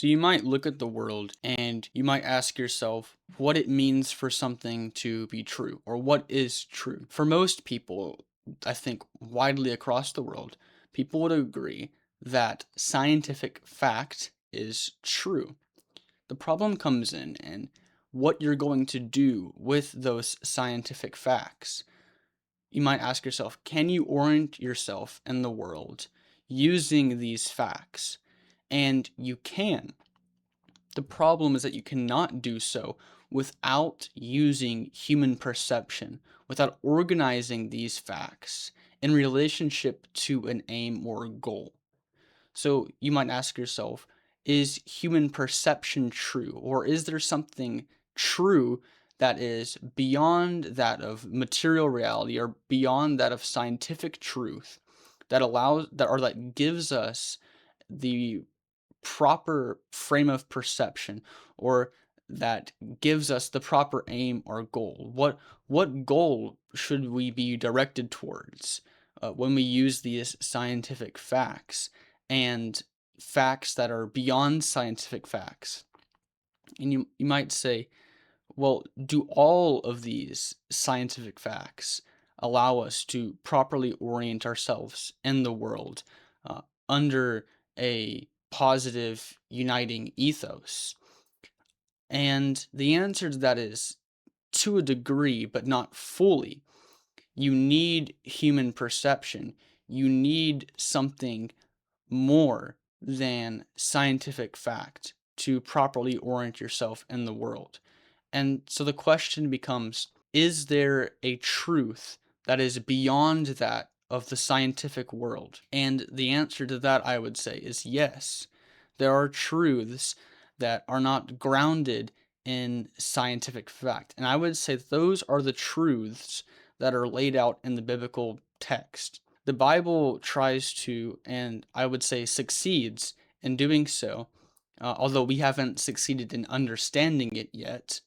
So you might look at the world and you might ask yourself what it means for something to be true, or what is true. For most people, I think widely across the world, people would agree that scientific fact is true. The problem comes in what you're going to do with those scientific facts. You might ask yourself, can you orient yourself in the world using these facts? And you can. The problem is that you cannot do so without using human perception, without organizing these facts in relationship to an aim or a goal. So you might ask yourself, is human perception true? Or is there something true that is beyond that of material reality or beyond that of scientific truth that allows that or that gives us the proper frame of perception, or that gives us the proper aim or goal? What goal should we be directed towards when we use these scientific facts and facts that are beyond scientific facts? And you might say, well, do all of these scientific facts allow us to properly orient ourselves in the world under a positive, uniting ethos? And the answer to that is to a degree, but not fully. You need human perception. You need something more than scientific fact to properly orient yourself in the world. And so the question becomes, is there a truth that is beyond that of the scientific world? And the answer to that, I would say, is yes. There are truths that are not grounded in scientific fact. And I would say those are the truths that are laid out in the biblical text. The Bible tries to, and I would say succeeds in doing so, although we haven't succeeded in understanding it yet.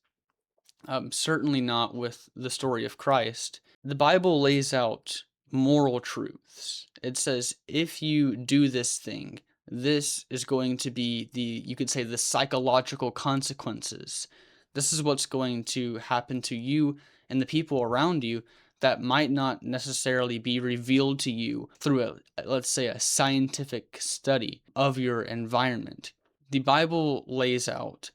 Certainly not with the story of Christ. The Bible lays out moral truths. It says, if you do this thing, this is going to be you could say, the psychological consequences. This is what's going to happen to you and the people around you that might not necessarily be revealed to you through let's say, a scientific study of your environment. The Bible lays out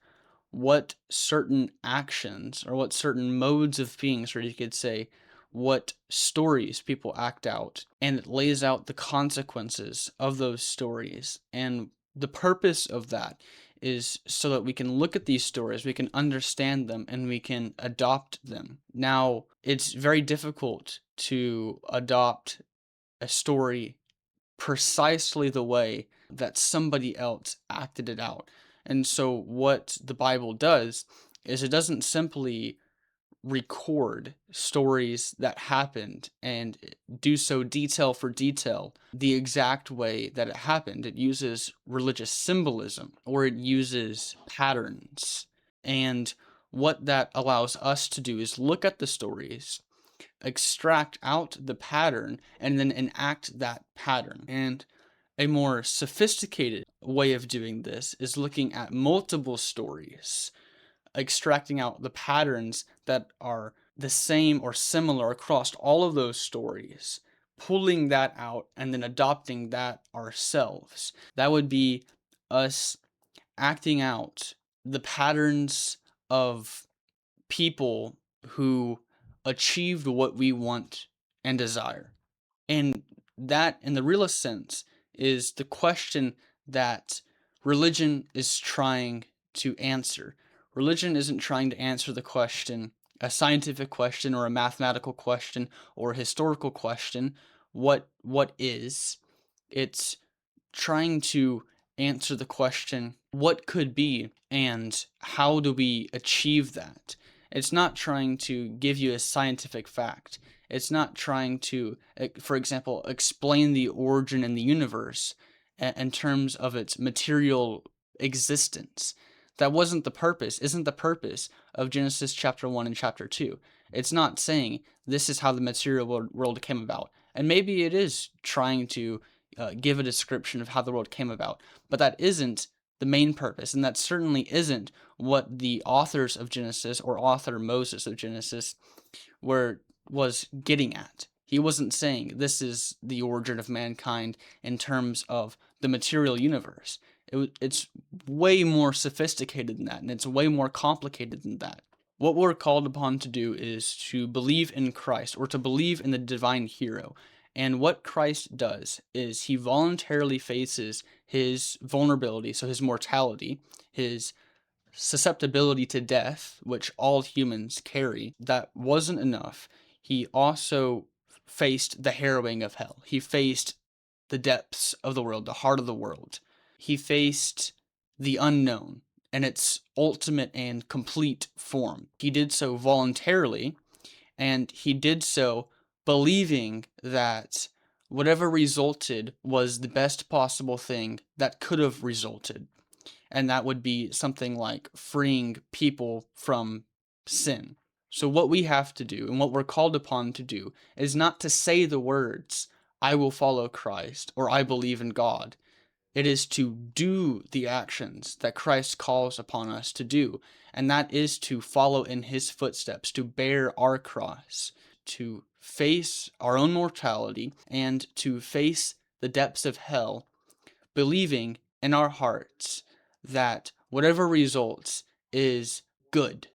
what certain actions or what certain modes of beings, or you could say what stories people act out, and it lays out the consequences of those stories. And the purpose of that is so that we can look at these stories, we can understand them, and we can adopt them. Now, it's very difficult to adopt a story precisely the way that somebody else acted it out. And so what the Bible does is it doesn't simply record stories that happened and do so detail for detail the exact way that it happened. It uses religious symbolism, or it uses patterns. And what that allows us to do is look at the stories, extract out the pattern, and then enact that pattern. And a more sophisticated way of doing this is looking at multiple stories, extracting out the patterns that are the same or similar across all of those stories, pulling that out, and then adopting that ourselves. That would be us acting out the patterns of people who achieved what we want and desire. And that, in the realest sense, is the question that religion is trying to answer. Religion isn't trying to answer the question, a scientific question or a mathematical question or a historical question, what is. It's trying to answer the question, what could be and how do we achieve that? It's not trying to give you a scientific fact. It's not trying to, for example, explain the origin in the universe in terms of its material existence. That wasn't the purpose, isn't the purpose of Genesis chapter 1 and chapter 2. It's not saying this is how the material world came about. And maybe it is trying to give a description of how the world came about, but that isn't the main purpose. And that certainly isn't what the authors of Genesis, or author Moses of Genesis, was getting at. He wasn't saying this is the origin of mankind in terms of the material universe. It's way more sophisticated than that, and it's way more complicated than that. What we're called upon to do is to believe in Christ, or to believe in the divine hero. And what Christ does is he voluntarily faces his vulnerability, so his mortality, his susceptibility to death, which all humans carry. That wasn't enough. He also faced the harrowing of hell. He faced the depths of the world, the heart of the world. He faced the unknown in its ultimate and complete form. He did so voluntarily, and he did so believing that whatever resulted was the best possible thing that could have resulted. And that would be something like freeing people from sin. So, what we have to do, and what we're called upon to do, is not to say the words, I will follow Christ, or I believe in God. It is to do the actions that Christ calls upon us to do, and that is to follow in his footsteps, to bear our cross, to face our own mortality, and to face the depths of hell, believing in our hearts that whatever results is good.